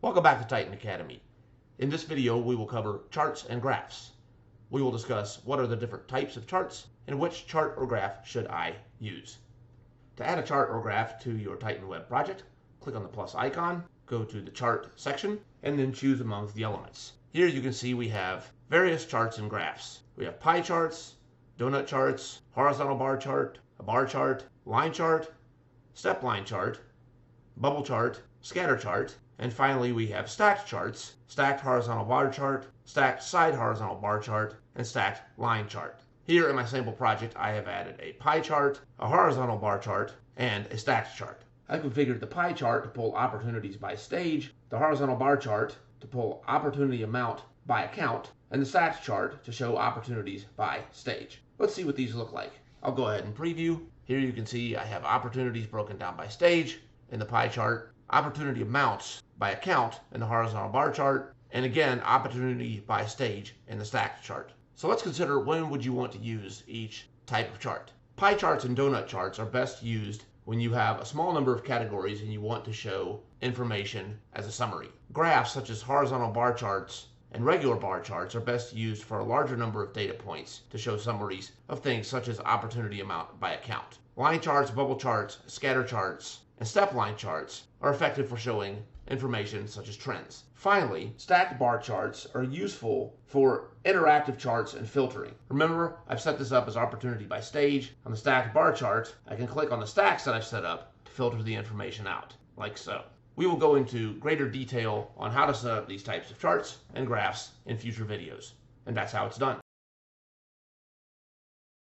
Welcome back to Titan Academy. In this video, we will cover charts and graphs. We will discuss what are the different types of charts and which chart or graph should I use. To add a chart or graph to your Titan web project, click on the plus icon, go to the chart section, and then choose amongst the elements. Here you can see we have various charts and graphs. We have pie charts, donut charts, horizontal bar chart, a bar chart, line chart, step line chart, bubble chart, scatter chart, and finally we have stacked charts, stacked horizontal bar chart, stacked side horizontal bar chart, and stacked line chart. Here in my sample project I have added a pie chart, a horizontal bar chart, and a stacked chart. I configured the pie chart to pull opportunities by stage, the horizontal bar chart to pull opportunity amount by account, and the stacked chart to show opportunities by stage. Let's see what these look like. I'll go ahead and preview. Here you can see I have opportunities broken down by stage in the pie chart, opportunity amounts by account in the horizontal bar chart, and again opportunity by stage in the stacked chart. So let's consider when would you want to use each type of chart. Pie charts and donut charts are best used when you have a small number of categories and you want to show information as a summary. Graphs such as horizontal bar charts and regular bar charts are best used for a larger number of data points to show summaries of things such as opportunity amount by account. Line charts, bubble charts, scatter charts, and step line charts are effective for showing information such as trends. Finally, stacked bar charts are useful for interactive charts and filtering. Remember, I've set this up as opportunity by stage. On the stacked bar chart, I can click on the stacks that I've set up to filter the information out, like so. We will go into greater detail on how to set up these types of charts and graphs in future videos, and that's how it's done.